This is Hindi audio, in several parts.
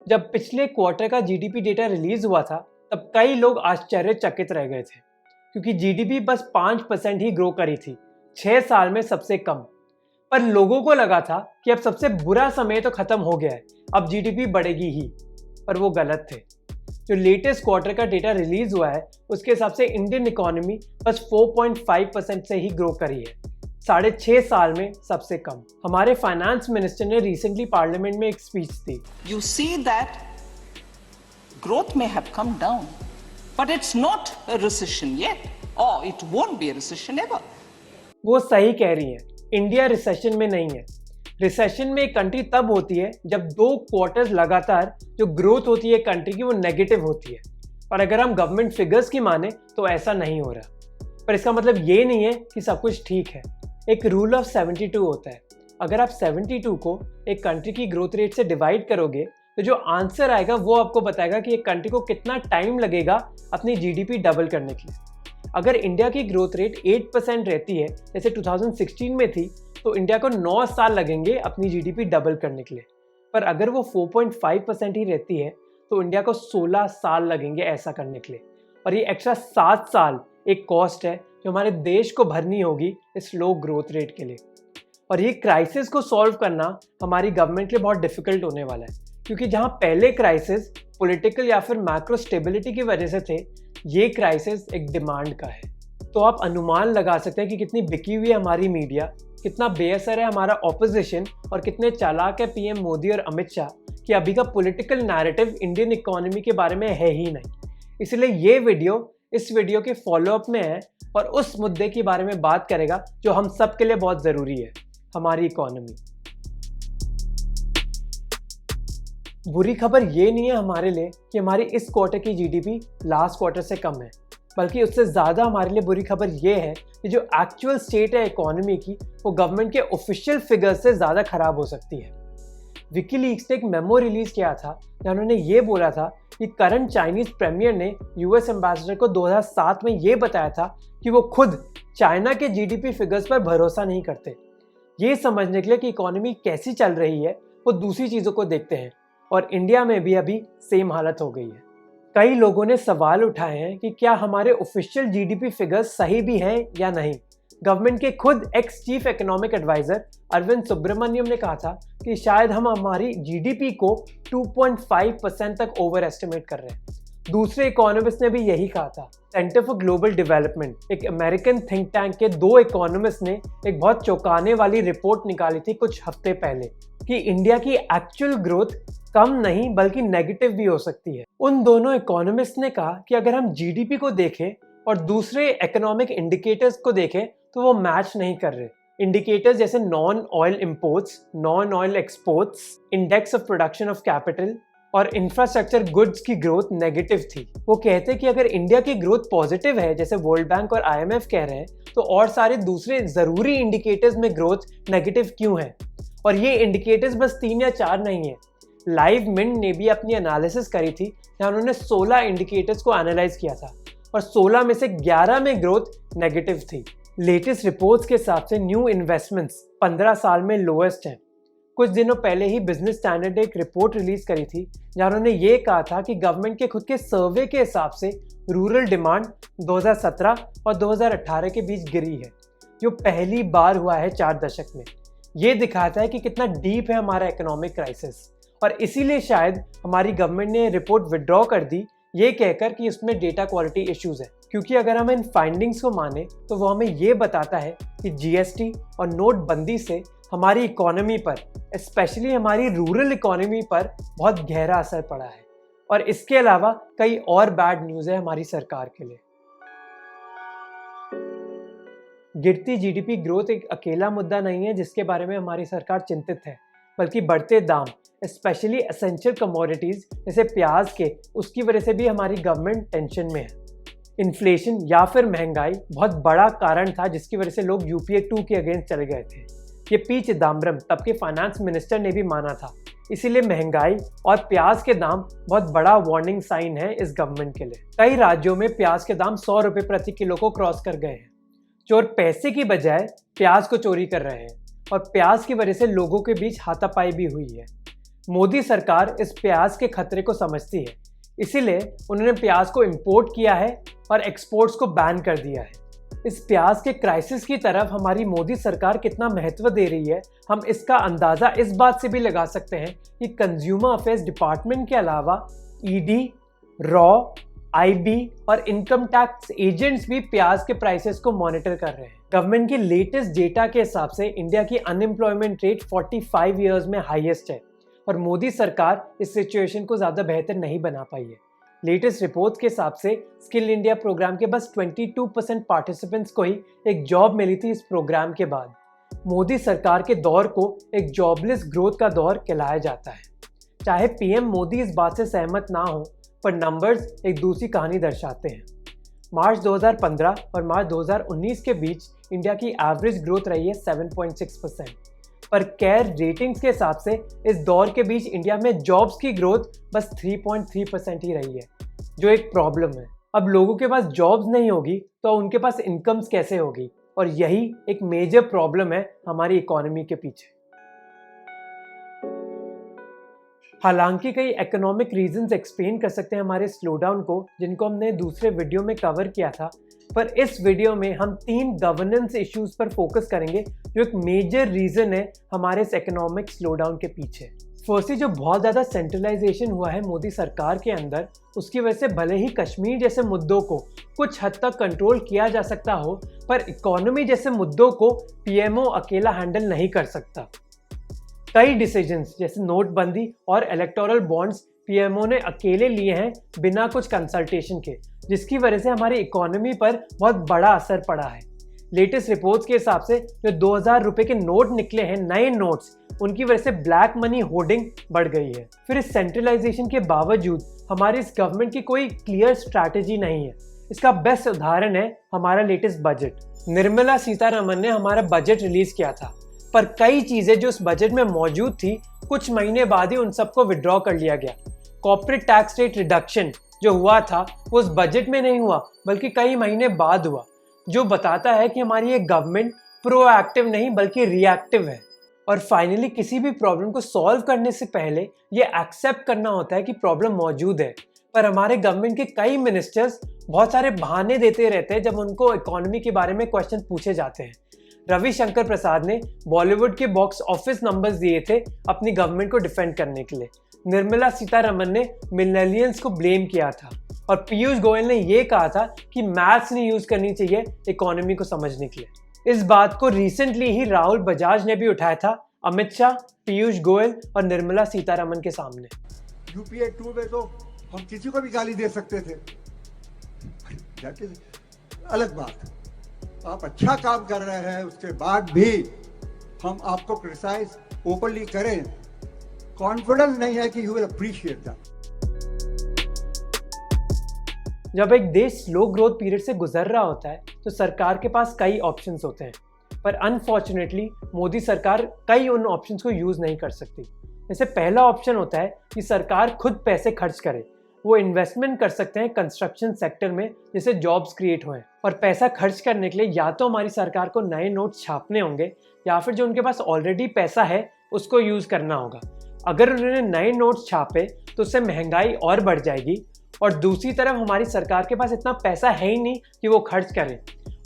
जब पिछले क्वार्टर का जीडीपी डेटा रिलीज हुआ था तब कई लोग आश्चर्यचकित रह गए थे क्योंकि जीडीपी बस 5% ही ग्रो करी थी, 6 साल में सबसे कम। पर लोगों को लगा था कि अब सबसे बुरा समय तो खत्म हो गया है, अब जीडीपी बढ़ेगी ही। पर वो गलत थे। जो लेटेस्ट क्वार्टर का डेटा रिलीज हुआ है उसके हिसाब से इंडियन इकोनॉमी बस 4.5% से ही ग्रो करी है, 6.5 साल में सबसे कम। हमारे फाइनेंस मिनिस्टर ने रिसेंटली पार्लियामेंट में एक speech the. You see that growth may have come down, but it's not a recession yet, or it won't be a recession ever. वो सही कह रही हैं, इंडिया रिसेशन में नहीं है। रिसेशन में एक कंट्री तब होती है जब 2 क्वार्टर्स लगातार जो ग्रोथ होती है कंट्री की वो नेगेटिव होती है। और अगर हम गवर्नमेंट फिगर्स की माने तो ऐसा नहीं हो रहा। पर इसका मतलब ये नहीं है कि सब कुछ ठीक है। एक रूल ऑफ 72 होता है। अगर आप 72 को एक कंट्री की ग्रोथ रेट से डिवाइड करोगे तो जो आंसर आएगा वो आपको बताएगा कि एक कंट्री को कितना टाइम लगेगा अपनी जीडीपी डबल करने के लिए। अगर इंडिया की ग्रोथ रेट 8% रहती है जैसे 2016 में थी, तो इंडिया को 9 साल लगेंगे अपनी जीडीपी डबल करने के लिए। पर अगर वो 4.5% ही रहती है तो इंडिया को 16 साल लगेंगे ऐसा करने के लिए। और ये एक्स्ट्रा 7 साल एक कॉस्ट है जो हमारे देश को भरनी होगी इस लो ग्रोथ रेट के लिए। और ये क्राइसिस को सॉल्व करना हमारी गवर्नमेंट के लिए बहुत डिफिकल्ट होने वाला है, क्योंकि जहाँ पहले क्राइसिस पॉलिटिकल या फिर मैक्रो स्टेबिलिटी की वजह से थे, ये क्राइसिस एक डिमांड का है। तो आप अनुमान लगा सकते हैं कि कितनी बिकी हुई है हमारी मीडिया, कितना बेअसर है हमारा ऑपोजिशन और कितने चालाक है पीएम मोदी और अमित शाह कि अभी का पॉलिटिकल नैरेटिव इंडियन इकोनॉमी के बारे में है ही नहीं। इसलिए ये वीडियो इस वीडियो के फॉलोअप में है और उस मुद्दे के बारे में बात करेगा जो हम सब के लिए बहुत ज़रूरी है, हमारी इकोनॉमी। बुरी खबर ये नहीं है हमारे लिए कि हमारी इस क्वार्टर की जीडीपी लास्ट क्वार्टर से कम है, बल्कि उससे ज़्यादा हमारे लिए बुरी खबर ये है कि जो एक्चुअल स्टेट है इकोनॉमी की वो गवर्नमेंट के ऑफिशियल फिगर्स से ज़्यादा ख़राब हो सकती है। विकीलीक्स ने एक मेमो रिलीज़ किया था जहाँ उन्होंने ये बोला था कि करंट चाइनीज़ प्रीमियर ने यूएस एम्बेसडर को 2007 में ये बताया था कि वो खुद चाइना के जीडीपी फिगर्स पर भरोसा नहीं करते। ये समझने के लिए कि इकोनॉमी कैसी चल रही है वो दूसरी चीज़ों को देखते हैं, और इंडिया में भी अभी सेम हालत हो गई है। कई लोगों ने सवाल उठाए हैं कि क्या हमारे ऑफिशियल जीडीपी फिगर्स सही भी हैं या नहीं। गवर्नमेंट के खुद ex chief economic adviser Arvind Subramanian ने कहा था कि शायद हम हमारी जीडीपी को 2.5% तक ओवर एस्टिमेट कर रहे हैं। दूसरे इकोनॉमिस्ट ने भी यही कहा था। सेंटर फॉर ग्लोबल डेवलपमेंट, एक अमेरिकन थिंक टैंक के 2 इकोनॉमिस्ट ने एक बहुत चौंकाने वाली रिपोर्ट निकाली थी कुछ हफ्ते पहले कि इंडिया की एक्चुअल ग्रोथ कम नहीं बल्कि नेगेटिव भी हो सकती है। उन दोनों इकोनॉमिस्ट ने कहा कि अगर हम जीडीपी को देखें और दूसरे इकोनॉमिक इंडिकेटर्स को देखें तो वो मैच नहीं कर रहे। इंडिकेटर्स जैसे non oil imports, non oil exports, index of production of capital और इंफ्रास्ट्रक्चर गुड्स की ग्रोथ नेगेटिव थी। वो कहते हैं कि अगर इंडिया की ग्रोथ पॉजिटिव है जैसे वर्ल्ड बैंक और आईएमएफ कह रहे हैं, तो और सारे दूसरे ज़रूरी इंडिकेटर्स में ग्रोथ नेगेटिव क्यों है। और ये इंडिकेटर्स बस 3 या 4 नहीं है। लाइव मिंट ने भी अपनी एनालिसिस करी थी जहाँ उन्होंने 16 इंडिकेटर्स को एनालाइज किया था और 16 में से 11 में ग्रोथ नेगेटिव थी। लेटेस्ट रिपोर्ट्स के हिसाब से न्यू इन्वेस्टमेंट्स 15 साल में लोएस्ट हैं। कुछ दिनों पहले ही बिजनेस स्टैंडर्ड ने एक रिपोर्ट रिलीज करी थी जहाँ उन्होंने ये कहा था कि गवर्नमेंट के खुद के सर्वे के हिसाब से रूरल डिमांड 2017 और 2018 के बीच गिरी है, जो पहली बार हुआ है 4 दशक में। ये दिखाता है कि कितना डीप है हमारा इकोनॉमिक क्राइसिस, और इसीलिए शायद हमारी गवर्नमेंट ने रिपोर्ट विड्रॉ कर दी ये कहकर कि उसमें डेटा क्वालिटी इश्यूज है। क्योंकि अगर हम इन फाइंडिंग्स को माने तो वो हमें ये बताता है कि जीएसटी और नोटबंदी से हमारी इकोनॉमी पर, स्पेशली हमारी रूरल इकोनॉमी पर बहुत गहरा असर पड़ा है। और इसके अलावा कई और बैड न्यूज़ है हमारी सरकार के लिए। गिरती जीडीपी ग्रोथ एक अकेला मुद्दा नहीं है जिसके बारे में हमारी सरकार चिंतित है, बल्कि बढ़ते दाम, स्पेशली एसेंशियल कमोडिटीज़ जैसे प्याज के, उसकी वजह से भी हमारी गवर्नमेंट टेंशन में है। इन्फ्लेशन या फिर महंगाई बहुत बड़ा कारण था जिसकी वजह से लोग यूपीए 2 के अगेंस्ट चले गए थे। ये पी चिदम्बरम तब के फाइनेंस मिनिस्टर ने भी माना था। इसीलिए महंगाई और प्याज के दाम बहुत बड़ा वार्निंग साइन है इस गवर्नमेंट के लिए। कई राज्यों में प्याज के दाम 100 रुपये प्रति किलो को क्रॉस कर गए हैं। चोर पैसे की बजाय प्याज को चोरी कर रहे हैं और प्याज की वजह से लोगों के बीच हाथापाई भी हुई है। मोदी सरकार इस प्याज के खतरे को समझती है, इसीलिए उन्होंने प्याज को इंपोर्ट किया है और एक्सपोर्ट्स को बैन कर दिया है। इस प्याज के क्राइसिस की तरफ हमारी मोदी सरकार कितना महत्व दे रही है, हम इसका अंदाज़ा इस बात से भी लगा सकते हैं कि कंज्यूमर अफेयर्स डिपार्टमेंट के अलावा ईडी, रॉ, आईबी और इनकम टैक्स एजेंट्स भी प्याज के प्राइसेस को मॉनिटर कर रहे हैं। गवर्नमेंट की लेटेस्ट डेटा के हिसाब से इंडिया की अनएम्प्लॉयमेंट रेट 45 ईयर्स में हाईएस्ट है और मोदी सरकार इस सिचुएशन को ज़्यादा बेहतर नहीं बना पाई है। लेटेस्ट रिपोर्ट्स के हिसाब से स्किल इंडिया प्रोग्राम के बस 22% पार्टिसिपेंट्स को ही एक जॉब मिली थी इस प्रोग्राम के बाद। मोदी सरकार के दौर को एक जॉबलेस ग्रोथ का दौर कहलाया जाता है। चाहे पीएम मोदी इस बात से सहमत ना हो, पर नंबर्स एक दूसरी कहानी दर्शाते हैं। मार्च 2015 और मार्च 2019 के बीच इंडिया की एवरेज ग्रोथ रही है 7.6%, पर केयर रेटिंग्स के हिसाब से इस दौर के बीच इंडिया में जॉब्स की ग्रोथ बस 3.3% ही रही है, जो एक प्रॉब्लम है। अब लोगों के पास जॉब्स नहीं होगी तो उनके पास इनकम्स कैसे होगी, और यही एक मेजर प्रॉब्लम है हमारी इकोनॉमी के पीछे। हालांकि कई इकोनॉमिक रीजंस एक्सप्लेन कर सकते हैं हमारे स्लोडाउन को, जिनको हमने दूसरे वीडियो में कवर किया था, पर इस वीडियो में हम 3 गवर्नेंस इश्यूज पर फोकस करेंगे जो एक मेजर रीजन है हमारे इस इकोनॉमिक स्लोडाउन के पीछे। फर्स्टली, जो बहुत ज़्यादा सेंट्रलाइजेशन हुआ है मोदी सरकार के अंदर, उसकी वजह से भले ही कश्मीर जैसे मुद्दों को कुछ हद तक कंट्रोल किया जा सकता हो, पर इकोनॉमी जैसे मुद्दों को पीएमओ अकेला हैंडल नहीं कर सकता। कई डिसीजंस जैसे नोटबंदी और इलेक्टोरल बॉन्ड्स पीएमओ ने अकेले लिए हैं बिना कुछ कंसल्टेशन के, जिसकी वजह से हमारी इकोनॉमी पर बहुत बड़ा असर पड़ा है। लेटेस्ट रिपोर्ट्स के हिसाब से जो 2000 रुपए के नोट निकले हैं, नए नोट्स, उनकी वजह से ब्लैक मनी होर्डिंग बढ़ गई है। फिर इस सेंट्रलाइजेशन के बावजूद हमारी इस गवर्नमेंट की कोई क्लियर स्ट्रैटेजी नहीं है। इसका बेस्ट उदाहरण है हमारा लेटेस्ट बजट। निर्मला सीतारमन ने हमारा बजट रिलीज किया था, पर कई चीजें जो उस बजट में मौजूद थी, कुछ महीने बाद ही उन सबको विड्रॉ कर लिया गया। कॉर्पोरेट टैक्स रेट रिडक्शन जो हुआ था वो उस बजट में नहीं हुआ, बल्कि कई महीने बाद हुआ, जो बताता है कि हमारी ये गवर्नमेंट प्रोएक्टिव नहीं बल्कि रिएक्टिव है। और फाइनली, किसी भी प्रॉब्लम को सॉल्व करने से पहले ये एक्सेप्ट करना होता है कि प्रॉब्लम मौजूद है। पर हमारे गवर्नमेंट के कई मिनिस्टर्स बहुत सारे बहाने देते रहते हैं जब उनको इकोनॉमी के बारे में क्वेश्चन पूछे जाते हैं। रविशंकर प्रसाद ने बॉलीवुड के बॉक्स ऑफिस नंबर्स दिए थे अपनी गवर्नमेंट को डिफेंड करने के लिए। निर्मला सीतारमन ने मिलेनियल्स को ब्लेम किया था, और पीयूष गोयल ने यह कहा था कि मैथ्स नहीं यूज करनी चाहिए इकोनॉमी को समझने के लिए। इस बात को रिसेंटली ही राहुल बजाज ने भी उठाया था अमित शाह, पीयूष गोयल और निर्मला सीतारमन के सामने। यूपीए 2 में तो हम किसी को भी गाली दे सकते थे, अलग बात। आप अच्छा काम कर रहे हैं, उसके बाद भी हम आपको क्रिटिसाइज ओपनली करें, कॉन्फिडेंस नहीं है कि यू विल अप्रिशिएट दैट। जब एक देश स्लो ग्रोथ पीरियड से गुजर रहा होता है तो सरकार के पास कई ऑप्शंस होते हैं, पर अनफॉर्चुनेटली मोदी सरकार कई उन ऑप्शंस को यूज नहीं कर सकती। जैसे पहला ऑप्शन होता है कि सरकार खुद पैसे खर्च करे। वो इन्वेस्टमेंट कर सकते हैं कंस्ट्रक्शन सेक्टर में, जिससे जॉब्स क्रिएट हुए। और पैसा खर्च करने के लिए या तो हमारी सरकार को नए नोट छापने होंगे, या फिर जो उनके पास ऑलरेडी पैसा है उसको यूज करना होगा। अगर उन्होंने नए नोट्स छापे तो उससे महंगाई और बढ़ जाएगी, और दूसरी तरफ हमारी सरकार के पास इतना पैसा है ही नहीं कि वो खर्च करें।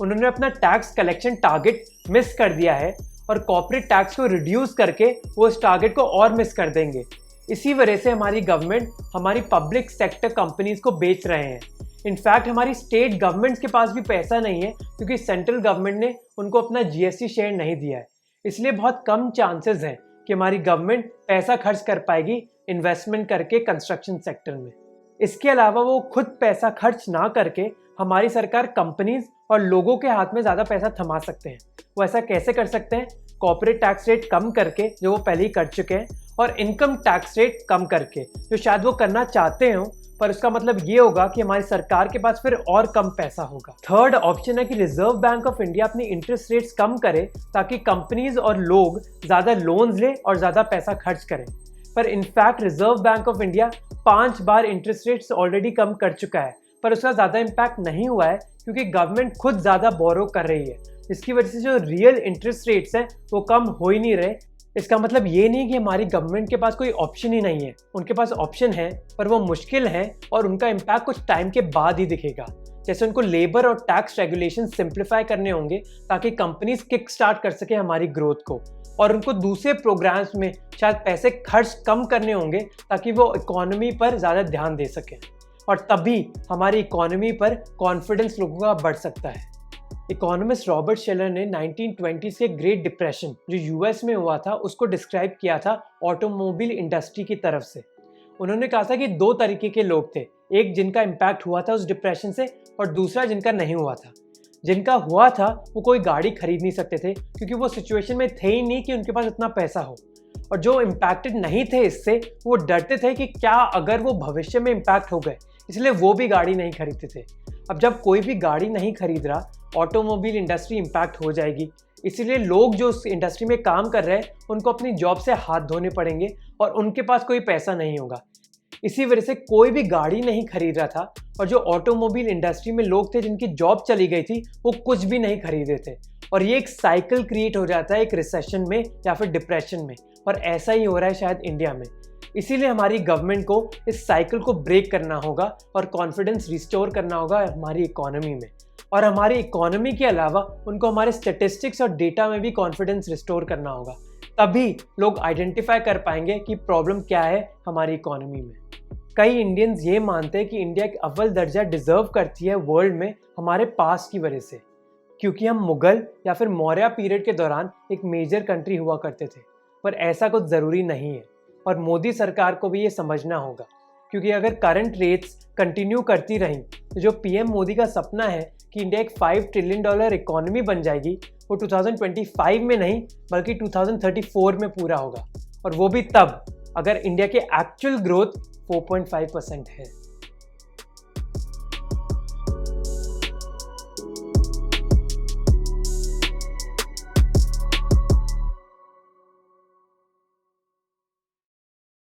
उन्होंने अपना टैक्स कलेक्शन टारगेट मिस कर दिया है, और कॉर्पोरेट टैक्स को रिड्यूस करके वो इस टारगेट को और मिस कर देंगे। इसी वजह से हमारी गवर्नमेंट हमारी पब्लिक सेक्टर कंपनीज को बेच रहे हैं। इनफैक्ट हमारी स्टेट गवर्नमेंट्स के पास भी पैसा नहीं है, क्योंकि सेंट्रल गवर्नमेंट ने उनको अपना जीएसटी शेयर नहीं दिया है। इसलिए बहुत कम चांसेस हैं कि हमारी गवर्नमेंट पैसा खर्च कर पाएगी इन्वेस्टमेंट करके कंस्ट्रक्शन सेक्टर में। इसके अलावा वो खुद पैसा खर्च ना करके हमारी सरकार कंपनीज और लोगों के हाथ में ज़्यादा पैसा थमा सकते हैं। वो ऐसा कैसे कर सकते हैं? कॉर्पोरेट टैक्स रेट कम करके, जो वो पहले ही कर चुके हैं, और इनकम टैक्स रेट कम करके, जो शायद वो करना चाहते हो, पर उसका मतलब ये होगा कि हमारी सरकार के पास फिर और कम पैसा होगा। थर्ड ऑप्शन है कि रिजर्व बैंक ऑफ इंडिया अपनी इंटरेस्ट रेट्स कम करे, ताकि कंपनीज और लोग ज़्यादा लोन्स ले और ज़्यादा पैसा खर्च करें। पर in fact reserve bank of India 5 बार इंटरेस्ट रेट्स ऑलरेडी कम कर चुका है, पर उसका ज़्यादा इम्पैक्ट नहीं हुआ है, क्योंकि गवर्नमेंट खुद ज़्यादा बोरो कर रही है, जिसकी वजह से जो रियल इंटरेस्ट रेट्स हैं वो कम हो ही नहीं रहे। इसका मतलब ये नहीं कि हमारी गवर्नमेंट के पास कोई ऑप्शन ही नहीं है। उनके पास ऑप्शन है, पर वो मुश्किल है और उनका इम्पैक्ट कुछ टाइम के बाद ही दिखेगा। जैसे उनको लेबर और टैक्स रेगुलेशन सिंप्लीफाई करने होंगे ताकि कंपनीज किक स्टार्ट कर सके हमारी ग्रोथ को, और उनको दूसरे प्रोग्राम्स में शायद पैसे खर्च कम करने होंगे ताकि वो इकोनॉमी पर ज़्यादा ध्यान दे सकें, और तभी हमारी इकोनॉमी पर कॉन्फिडेंस लोगों का बढ़ सकता है। इकोनॉमिस्ट रॉबर्ट शेलर ने 1920s के ग्रेट डिप्रेशन जो यूएस में हुआ था उसको डिस्क्राइब किया था ऑटोमोबाइल इंडस्ट्री की तरफ से। उन्होंने कहा था कि दो तरीके के लोग थे, एक जिनका इम्पैक्ट हुआ था उस डिप्रेशन से और दूसरा जिनका नहीं हुआ था। जिनका हुआ था वो कोई गाड़ी खरीद नहीं सकते थे क्योंकि वो सिचुएशन में थे ही नहीं कि उनके पास इतना पैसा हो, और जो इम्पैक्टेड नहीं थे इससे वो डरते थे कि क्या अगर वो भविष्य में इम्पैक्ट हो गए, इसलिए वो भी गाड़ी नहीं खरीदते थे। अब जब कोई भी गाड़ी नहीं खरीद रहा, ऑटोमोबाइल इंडस्ट्री इम्पैक्ट हो जाएगी, इसीलिए लोग जो उस इंडस्ट्री में काम कर रहे हैं उनको अपनी जॉब से हाथ धोने पड़ेंगे और उनके पास कोई पैसा नहीं होगा। इसी वजह से कोई भी गाड़ी नहीं खरीद रहा था, और जो ऑटोमोबाइल इंडस्ट्री में लोग थे जिनकी जॉब चली गई थी वो कुछ भी नहीं खरीदे थे, और ये एक साइकिल क्रिएट हो जाता है एक रिसेशन में या फिर डिप्रेशन में, और ऐसा ही हो रहा है शायद इंडिया में। इसीलिए हमारी गवर्नमेंट को इस साइकिल को ब्रेक करना होगा और कॉन्फिडेंस रिस्टोर करना होगा हमारी इकोनॉमी में, और हमारी इकोनॉमी के अलावा उनको हमारे स्टेटिस्टिक्स और डेटा में भी कॉन्फिडेंस रिस्टोर करना होगा। तभी लोग आइडेंटिफाई कर पाएंगे कि प्रॉब्लम क्या है हमारी इकोनॉमी में। कई इंडियंस ये मानते हैं कि इंडिया एक अव्वल दर्जा डिजर्व करती है वर्ल्ड में हमारे पास की वजह से, क्योंकि हम मुगल या फिर मौर्य पीरियड के दौरान एक मेजर कंट्री हुआ करते थे, पर ऐसा कुछ ज़रूरी नहीं है, और मोदी सरकार को भी ये समझना होगा, क्योंकि अगर करंट रेट्स कंटिन्यू करती रहीं तो जो पीएम मोदी का सपना है कि इंडिया एक $5 ट्रिलियन इकोनॉमी बन जाएगी, वो 2025 में नहीं बल्कि 2034 में पूरा होगा, और वो भी तब अगर इंडिया की एक्चुअल ग्रोथ 4.5% है।